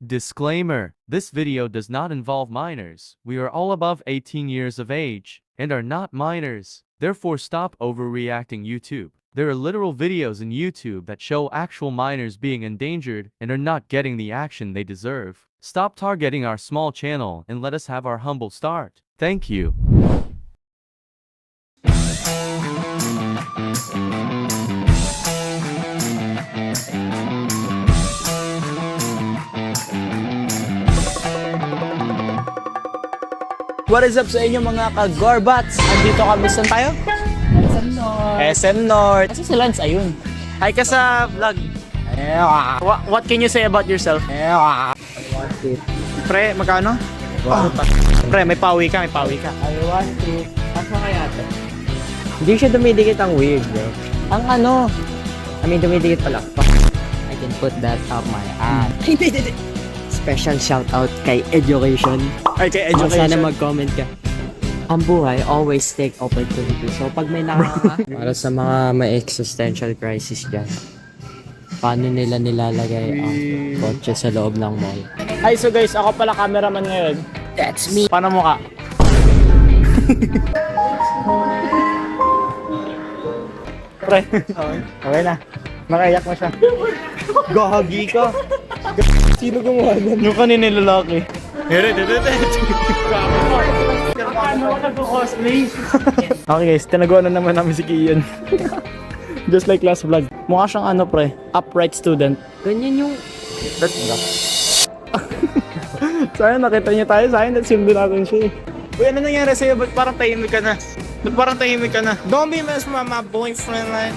Disclaimer: this video does not involve minors. We are all above 18 years of age and are not minors. Therefore, stop overreacting, YouTube. There are literal videos in YouTube that show actual minors being endangered and are not getting the action they deserve. Stop targeting our small channel and let us have our humble start. Thank you. What is up sa inyo mga ka-Gorbats? Andito kami, saan tayo? SM North. SM North. Kasi si Lance, ayun. Hi ka sa vlog. What can you say about yourself? Pre, magkano? Pre, may pawi ka. I want to. Asa kaya ito? Hindi siya dumidikit ang weird, bro. Ang ano? Dumidikit pala. I can put that up my ass. Special shoutout kay Education. Ay, kay Sana education. mag-comment ka. Ang buhay, always take opportunity. So, pag may para sa mga may existential crisis dyan, paano nila nilalagay ang kotse sa loob ng mall? Hi, so guys, ako pala cameraman ngayon. That's me. Paano mo ka? Pre, okay na. Nakaiyak mo siya. Gahagi ka. Sino gumawa nun? Yung kanina lalaki. Okay guys, tinaguan na naman namin si Kian. Just like last vlog. Mukha siyang ano pre, upright student. Ganyan yung... Sayang nakita niya tayo, sayang nagsimdo natin siya eh. Uy, ano nangyari sa'yo? Ba't parang tahimik ka na? Don't be mess with my boyfriend like...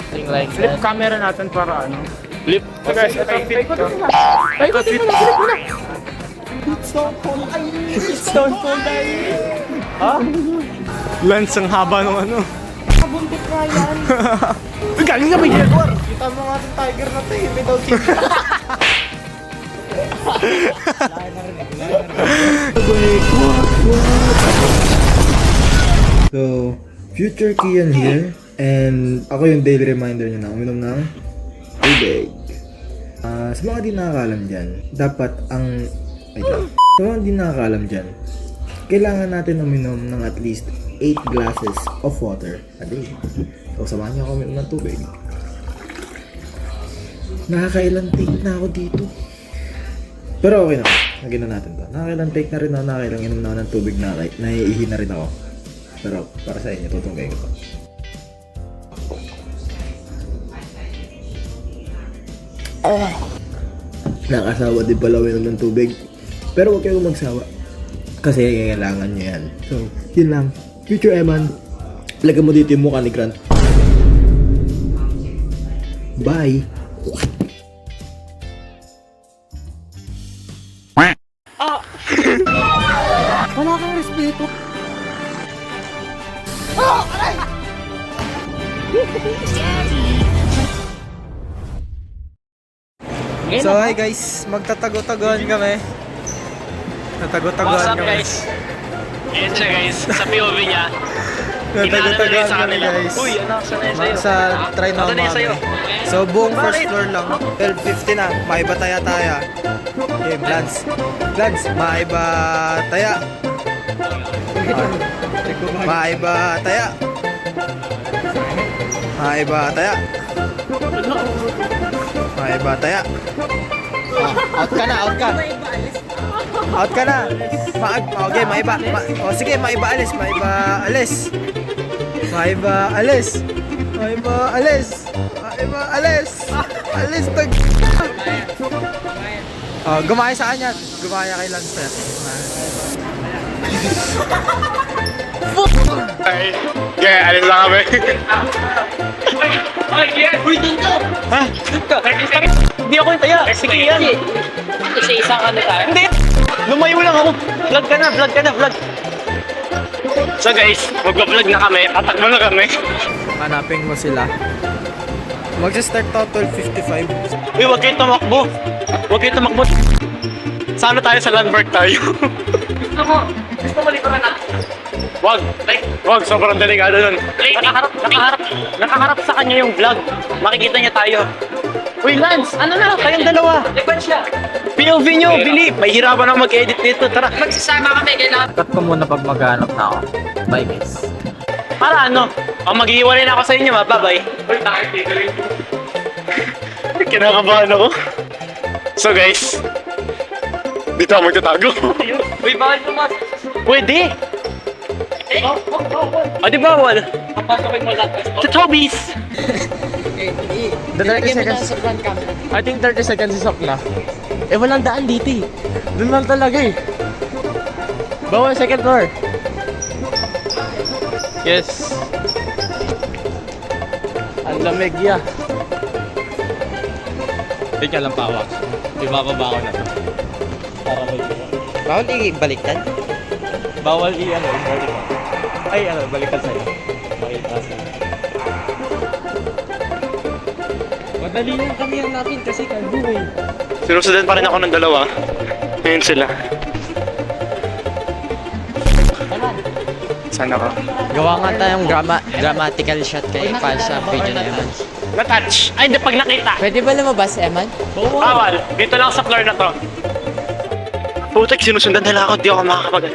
Like Flip camera natin para ano? Flip? So guys, ito fit ko. Stone Cold Eye! Ha? Lance ang haba ng ano. Kabuntit Ryan. Uy, galing ka may Jaguar! Kita mo nga itong tiger na ito eh, without seat. So, future Kian here, and ako yung daily reminder nyo na uminom ng tubig. Sa mga di nakakalam dyan, dapat ang... Wait lang. Sa mga di nakakalam dyan, kailangan natin uminom ng at least 8 glasses of water a day. So, samahan nyo ako uminom ng tubig. Nakakailang take na ako dito. Pero okay na. Lagyan na natin to. Nakakailang take na rin ako, nakakailang inom na ako ng tubig na naiihi na rin ako. Pero para sa inyo, tutunggay ko to. Nakasawa din pala uminom ng tubig. Pero huwag kayong magsawa. Kasi kailangan nyo yan. So, yun lang. Future Eman, lagyan mo dito yung mukha ni Grant. Bye! Wala kang respeto. So, hi guys. Magtatago-tagoan kami. Tatago-tagoan kami. Ayan siya guys, sa POV niya. Tatago-tagoan kami guys. Uy, ano, sanay sa'yo. Sa try na Sanay sa'yo. So, buong first floor lang. 12:50 na. Maiba taya-taya. Okay, Blans. Blans, maiba taya. Maiba taya. Maiba taya. Maiba taya. Out ka na, out ka. Out ka na. Okay, maiba. Sige, maiba alis. Maiba alis. Maiba alis. Maiba alis. Maiba alis. Alis tag. Gumaya sa kanya. Gumaya kay Lance. Ay, kaya alis lang kami. Uy, dito! Ha? Dito! Hindi ako yung taya. Sige yan. Isa-isang ano tayo? Hindi! Lumayo lang ako. Vlog ka na. So guys, mag-vlog na kami. Tatakbo na kami. Hanapin mo sila. Magsa-start to 12:55. Uy, huwag kayong tumakbo. Sana tayo sa Landmark tayo. Gusto mo liburan na? Wag, sobrang delikado nun. Nakaharap sa kanya yung vlog. Makikita niya tayo. Uy, Lance! Ano na? Kayong dalawa! Liban siya. POV nyo, Billy! Mahihirapan ako mag-edit nito. Tara! Magsasama kami, kailangan. Cut ko muna pag maghanap na ako. Bye guys. Para ano? Maghihiwalay na ako sa inyo, bye-bye. Uy, kinakabahan ako. So guys, dito ako magtatago. Uy, bawal tumas. Pwede! O, di bawal? Papasokin mo lahat. Sa Tobies! The 30 Lagyan mo na seconds. sa front camera. I think 30 seconds is up na. Eh, walang daan dito eh. Doon lang talaga eh. Bawal second floor. Yes. Ang lamig ya. Teka lang pawak. Ibababa ko na to. Para may Bawal i-baliktad? bawal i-ano, balikan. Ay, ano, balikan sa'yo. Makita sa'yo. Madali lang kami hanapin kasi kalbo eh. Sinusundan pa rin ako ng dalawa. Ngayon sila. Saan ako? Gawa nga tayong dramatical shot kay Pal sa video na yun. Na-touch! Ay, di pag nakita! Pwede ba lumabas, Eman? Bawal! Dito lang sa floor na to. Putek, sinusundan nila ako. Di ako makakapag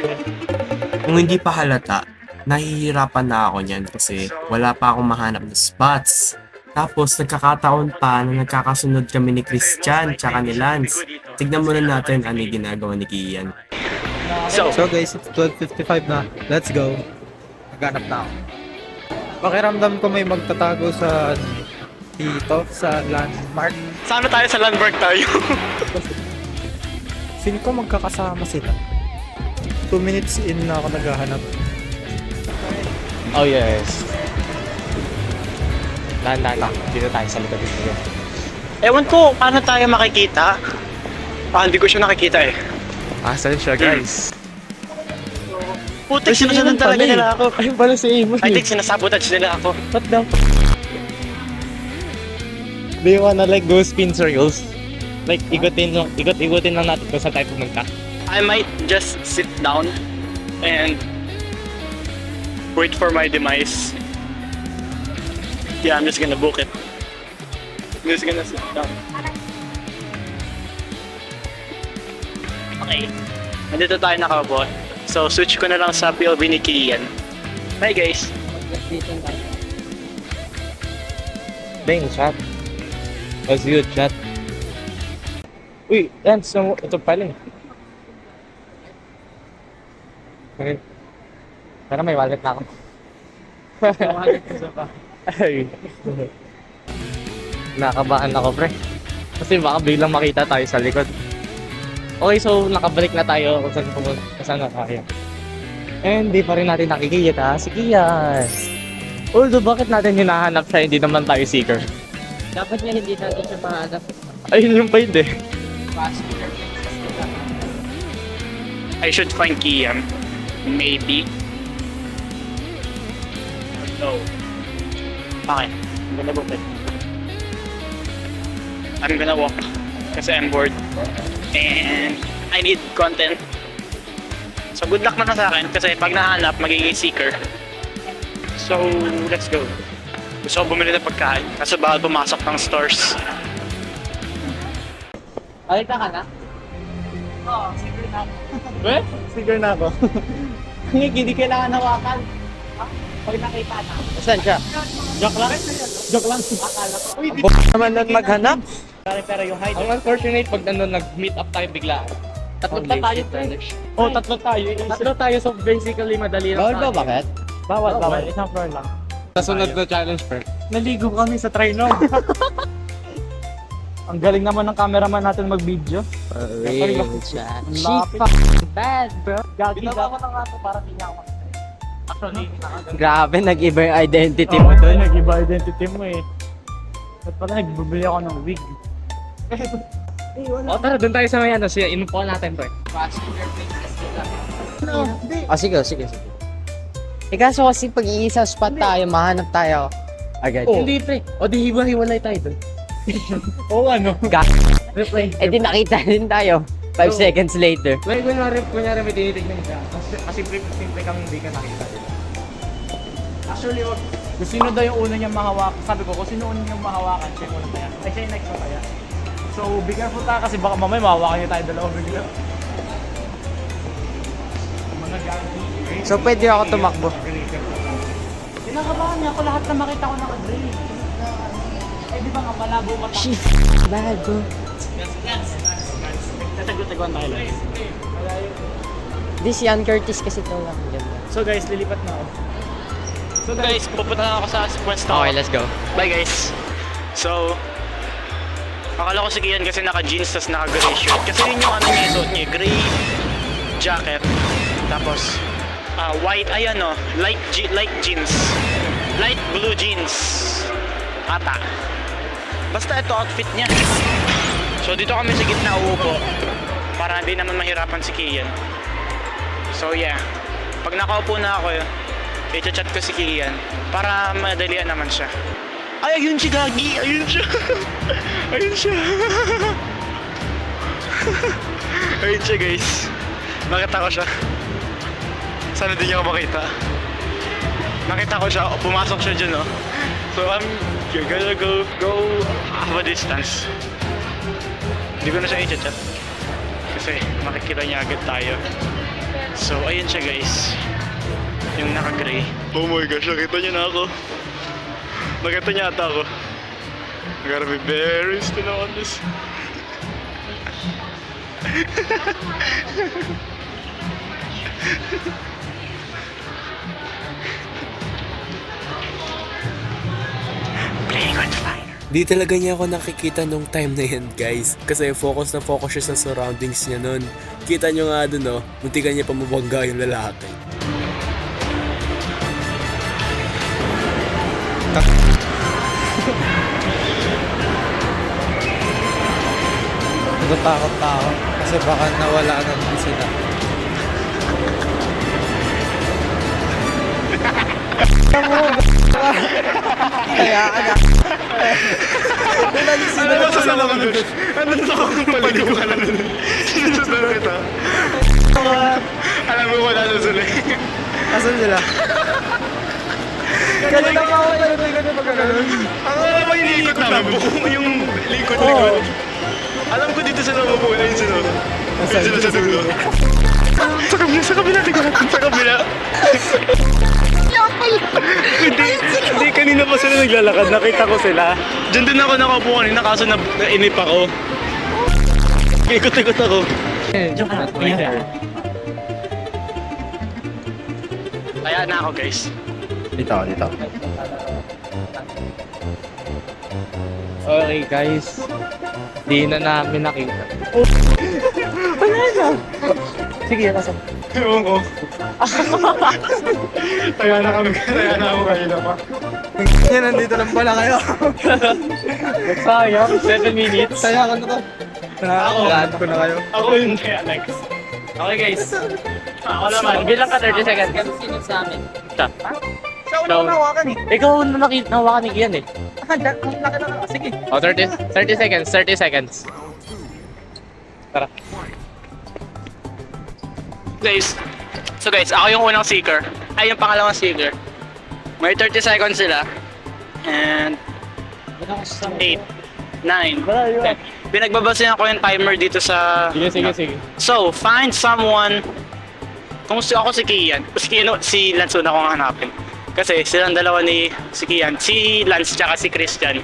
Kung hindi pa halata, nahihirapan na ako niyan kasi wala pa akong mahanap na spots. Tapos nagkakataon pa na nagkakasunod kami ni Christian tsaka ni Lance. Tignan muna natin ano yung ginagawa ni Kian. So, guys, it's 12:55 na. Let's go. Naghanap na ako. Pakiramdam ko may magtatago sa dito sa landmark. sana tayo sa landmark tayo. Feeling ko magkakasama sila. 2 minutes in na ako naghahanap. Oh yes. Dahan-dahan lang. Dito tayo sa likod dito. Ewan ko, paano tayo makikita? Hindi ko siya nakikita eh. Asan siya guys? Putek, sinusundan talaga nila ako. Ayun pala si Amos I think sinasabotage nila ako. What the Do you wanna like go spin circles? Like ikutin lang natin kung saan tayo pumunta. I might just sit down and wait for my demise. Yeah, I'm just gonna book it. I'm just gonna sit down. Okay. Nandito tayo nakaupo. So, switch ko na lang sa POV ni Kian. Hi guys. Bang, chat. Was good, chat. Uy, yan, so, ito pala eh. Okay. Sana may wallet na ako. Ay. Nakabahan ako, pre. Kasi baka biglang makita tayo sa likod. Okay, so nakabalik na tayo kung saan pumunta, kung saan na tayo. And di pa rin natin nakikita si Kian. Although, bakit natin hinahanap siya, hindi naman tayo seeker? Dapat nga hindi natin siya mahanap. Ayun yung pwede. I should find Kian. Maybe. No. Okay. I'm gonna book it. I'm gonna walk. Kasi I'm bored. And I need content. So good luck naman sa akin kasi pag nahanap, magiging seeker. So, let's go. Gusto ko bumili ng pagkain kasi bawal pumasok ng stores. Alita ka na? Eh? Seeker na ako. Hindi kailangan hawakan. Pag nakita na. Saan siya? Joke lang. Joke lang. Akala ko. Uy, Naman nun maghanap? pero yung height. Ang unfortunate pag nag-meet up tayo bigla. Tatlo pa tayo, pre. Oh, tatlo tayo. Tatlo tayo, so basically madali lang. Bawal ba? Bakit? Bawal. Isang floor lang. Kasunod na challenge, per. Naligo kami sa Trinom. Ang galing naman ng cameraman natin mag-video. Real chat. She fucking bad, bro. Gagi ko na nga to para hindi ako. Actually, Grabe, nag-iba yung identity mo mo doon. doon. Nag-iba identity mo eh. Ba't pala nagbibili ako ng wig? O tara, doon tayo sa may ano, siya inupuan natin, pre. Sige. Kaso kasi pag iisa spot tayo, mahanap tayo. Agad. Hindi, pre. O di hiwa-hiwalay tayo doon. Oo, ano? Replay. Eh di nakita din tayo. 5 seconds later. Like, kunyari may tinitignan ka. Kasi simple kang hindi ka nakita. Actually, wag. Kung sino daw yung una niyang mahawakan, sabi ko, kung sino una niyang mahawakan, siya yung unang taya. Ay, siya yung next na taya. So, be careful tayo kasi baka mamaya mahawakan niya tayo dalawa bigla. Mga gagi. So, pwede ako tumakbo. Kinakabahan niya ako lahat na makita ko naka-gray. Eh, di ba nga malabo mata? Shit, bad bro. Tatagod-taguan tayo lang. Di si Ann Curtis kasi ito lang. So guys, lilipat na ako. So guys, pupunta na ako sa pwesto. Okay, let's go. Bye guys. So, akala ko si Kian kasi naka-jeans tas naka-gray shirt. Kasi yun yung ano niya suot niya, gray jacket. Tapos, white, ayan o, light jeans. Light blue jeans. Ata. Basta ito outfit niya. So dito kami sa gitna uupo. Para hindi naman mahirapan si Kian. So yeah, pag nakaupo na ako, i-chat ko si Kian para madalian naman siya. Ay, ayun si Gagi! Ayun siya! Ayun siya! Ayun siya guys. Nakita ko siya. Sana din niya ako makita. Nakita ko siya, pumasok siya dyan oh. So you're gonna go half a distance. Hindi ko na siya i-chat kasi makikita niya agad tayo. So, ayun siya guys. Yung naka-gray. Oh my gosh, nakita niya na ako. Nakita niya ata ako. I gotta be very still on this. Playing with fire. Di talaga niya ako nakikita nung time na yan, guys. Kasi focus na focus siya sa surroundings niya nun. Kita nyo nga dun, no? Muntikan niya pa mabangga yung lalaki. Natatakot pa ako kasi baka nawala na din sila. Kaya ano? Ano sa salamat ko doon? Ano sa akong paligo ka na doon? Sinusunod kita. Alam mo wala na sila. Asan sila? Kanina pa ako ganun pag ganun. Ang alam mo yung likod namin, buko yung likod. Alam ko dito sila mabuo na yun sila. Yun sila sa dulo. Sa kabila, tingnan natin sa kabila. Hindi, kanina pa sila naglalakad, nakita ko sila. Diyan din ako nakaupo kanina kaso nainip ako. Ikot-ikot ako. Kaya na ako guys. Dito. Okay guys, di na namin nakita. Sige, nasa. Ewan ko. Kaya na ako kanina pa. Yan, nandito lang pala kayo. Sayang, 7 minutes. Saya ka na to. Nakakalaan ko na kayo. Ako yun kaya next. Okay guys. Ako naman. Bilang ka 30 seconds. Sino sa amin? Siya una nawakan eh. Ikaw na nawakan ni Kian eh. Sige. Oh, 30 seconds, 30 seconds. Tara. Guys. So guys, ako yung unang seeker. Ay, yung pangalawang seeker. May 30 seconds sila. And 8, 9, 10. Pinagbabasehan ko yung timer dito sa... Sige. So, find someone. Kung ako si Kian, si Lance una kong hanapin. Kasi silang dalawa ni si Kian, si Lance tsaka si Christian.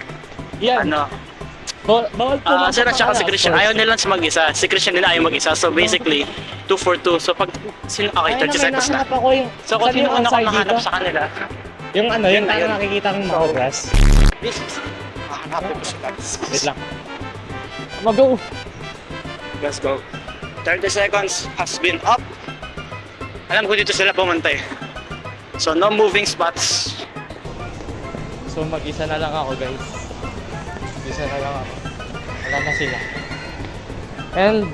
Yan. Ano? Bawal po. Si Lance tsaka si Christian, ayaw ni Lance mag-isa. Si Christian din ayaw mag-isa. So basically, 2 for 2. So pag, okay, 30 seconds na. Ako yung, So kung sino una ko mahanap sa kanila, yung ano, yung Ayun. nakikita kong mga grass. this is, hahanapin ko si Lance. Wait lang. Mag-go. Let's go. 30 seconds has been up. Alam ko dito sila pumunta eh. So no moving spots. So mag-isa na lang ako guys. Mag-isa na lang ako. Wala na sila. And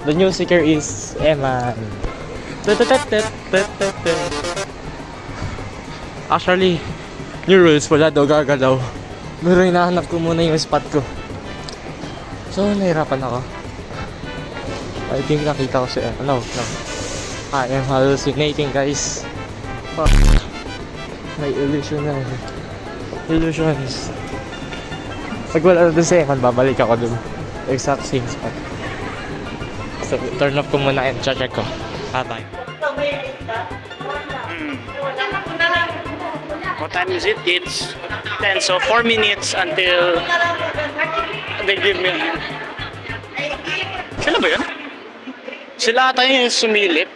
the new seeker is Eman. Actually, new rules, wala daw gagalaw. Pero hinahanap ko muna yung spot ko. So nahirapan ako. I think nakita ko si No. I am hallucinating guys. Fuck. May illusion na. Illusions. Pag wala na dun si Eman, babalik ako dun. Exact same spot. So, turn off ko muna and check ko. Bye-bye. What time is it? It's 10, so 4 minutes until they give me a hand. Sila ba yun? Sila ata yung sumilip.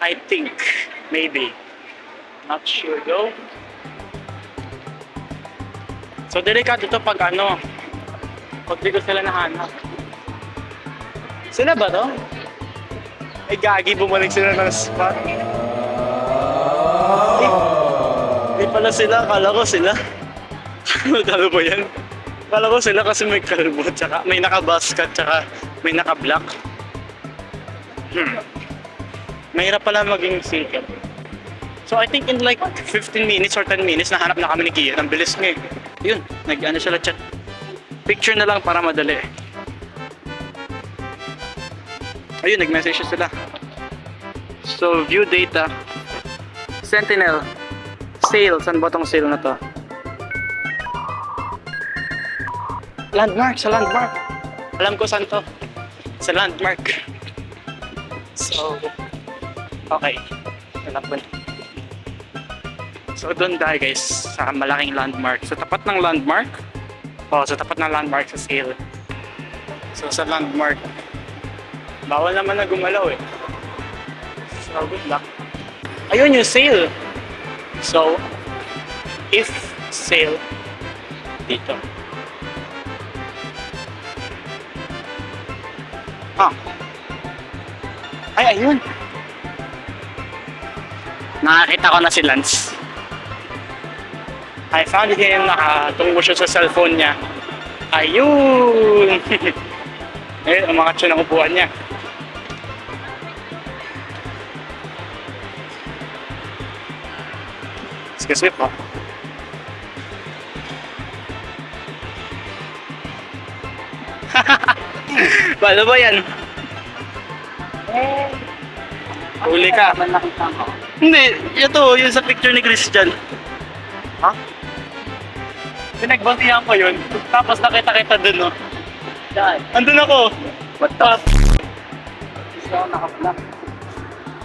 I think. Maybe. Not sure though. So, delikado ito pag ano, pag di ko sila nahanap. Sila ba to? Ay, gagi, bumalik sila ng spot. Di pala sila, akala ko sila. Kala ba yan? Akala ko sila kasi may kalbo, tsaka may naka-basket, tsaka may naka-black. Mahirap pala maging secret. So I think in like 15 minutes or 10 minutes, nahanap na kami ni Kian. Ang bilis nga eh. Yun, nag-ano sila chat. Picture na lang para madali. Ayun, nag-message sila. So, view data. Sentinel. Sale. Saan ba tong sale na to? Landmark. Sa landmark. Alam ko saan to. Sa landmark. So, okay. So, doon tayo guys. Sa malaking landmark. Sa tapat ng landmark. Sa tapat ng landmark sa sale. So, sa landmark. Bawal naman na gumalaw eh. So, good luck. Ayun yung sale. So, if sale, dito. Ay, ayun. Nakakita ko na si Lance. I found him. Nakatungo siya sa cellphone niya. Ayun! Eh, umangat siya ng upuan niya. Excuse me po. Paano ba yan? Huli ka. Hindi, ito, yun sa picture ni Christian. Ha? Pinagbantihan ko yun. Tapos nakita kita dun, no? Andun ako. What the f***?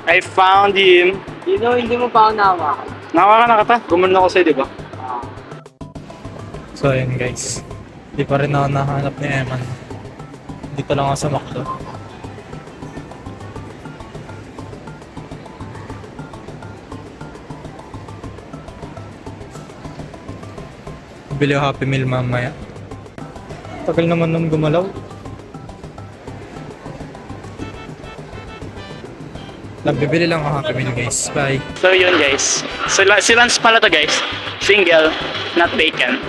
I found him. Hindi mo pa ako nawa. Nawa ka na kata. Gumanon ako sa'yo, di ba? So, ayun guys. Hindi pa rin ako nahanap ni Eman. Dito lang ako sa McDo. Bili ako Happy Meal mamaya. Tagal naman nung gumalaw. Bibili lang ako Happy Meal guys. Bye. So yun guys. So, si Lance pala to guys. Single, not vacant.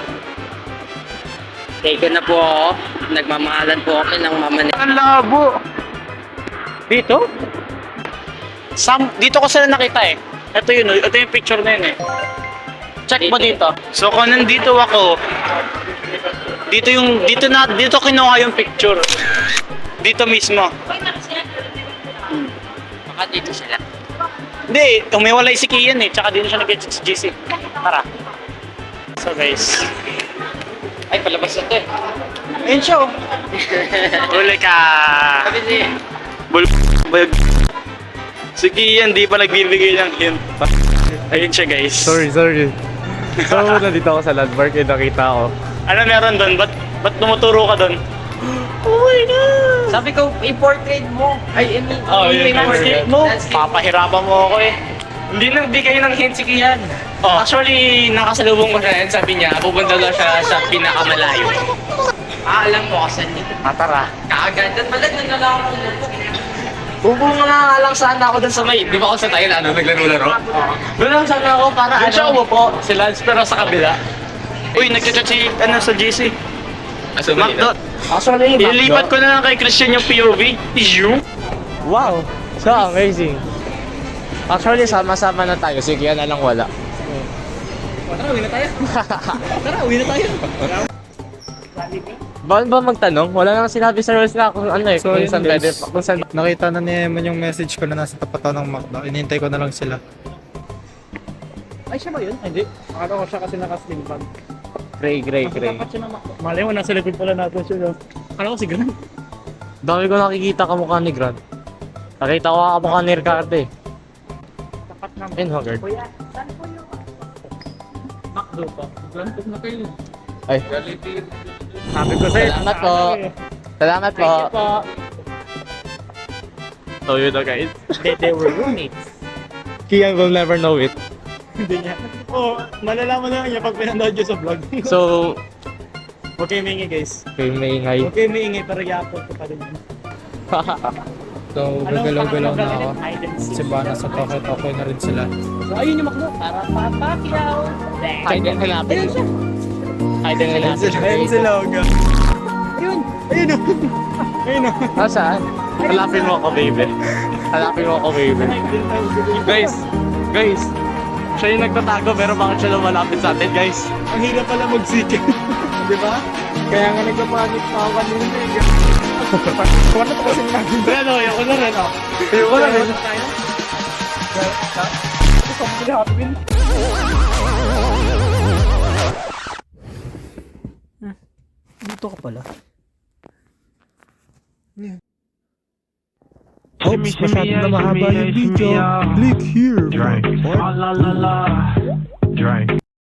Taken na po ako. Nagmamahalan po kami ng mama ni... Ang labo! Dito? Dito ko sila nakita eh. Ito yun, ito yung picture na yun eh. Check mo dito. So kung nandito ako, dito kinuha yung picture. Dito mismo. Baka dito sila. Hindi, umiwalay si Kian eh. Tsaka dito siya nag-get si GC. Tara. So guys. Ay, palabas na to eh. Ayun siya oh. Huli ka. Si Kian, di pa nagbibigay ng hint. Ayun siya guys. Sorry. So, nandito ako sa landmark and nakita ko. Ano meron doon? Ba't tumuturo ka doon? Oh my God! Sabi ko, i-portrait mo. Ay, i-portrait mo. Papahirapan mo ako eh. Hindi nagbigay ng hint si Kian. Oh. Actually, nakasalubong ko siya and sabi niya, pupunta daw siya sa pinakamalayo. Alam ko kasi dito. Tara. Kaagad. At malad na lang ako umupo. Upo nga lang sana ako dun sa may, di ba ako sa tayo na naglaro-laro? Doon lang sana ako para Doon siya umupo. si Lance pero sa kabila. Uy, nagchat si sa GC. McDo. McDo. Actually, ilipat ko na lang kay Christian yung POV. Is you? Wow! So amazing! Actually, sama-sama na tayo. Si Kian na lang wala. Tara, uwi na tayo. Bawal ba magtanong? Wala naman sinabi sa rules na kung ano eh. So, kung yun, saan guys. pwede. Kung saan... Nakita na ni Eman yung message ko na nasa tapat ng McDo. Inintay ko na lang sila. Ay, siya ba yun? Ay, hindi. Akala ko siya kasi naka-slim bag. Gray. Dapat siya naman. Malay mo, nasa likod pala natin siya. No? Akala ko si Grant. Dami ko nakikita kamukha ni Grant. Nakita ko kamukha ni Ricardo eh. Tapat naman. And Haggard. Kuya, saan po yung McDo pa? Grant na kayo. Ay. Sabi ko sa'yo. Salamat po. Salamat po. Thank you po. So yun na guys. They were roommates. Kian will never know it. Hindi niya. Oo, malalaman na lang niya pag pinanood niyo sa vlog. So, Huwag kayo maingay guys. kayo maingay. Huwag kayo maingay pero i-upload ko pa rin. So, gagalaw-galaw na ako. Si Bana sa toke-toke na rin sila. So, ayun yung McDo. Para papakyaw. Hide and hanapin. Hide and hanapin. Ayun sila, Oga. Ayun. Ayun o. Ayun o. Ah, saan? Hanapin mo ako, baby. Hanapin mo ako, baby. Guys, siya yung nagtatago pero bakit siya lumalapit sa atin, guys? Ang hirap pala magsikip. Di ba? Kaya nga nagpapanik pa ako kanina. Wala pa kasi namin. Pero ayoko na rin, oh. Ayoko na rin. Something happened. Dito ka pala. Oops, masyado na mahaba yung video. Click here for part 2.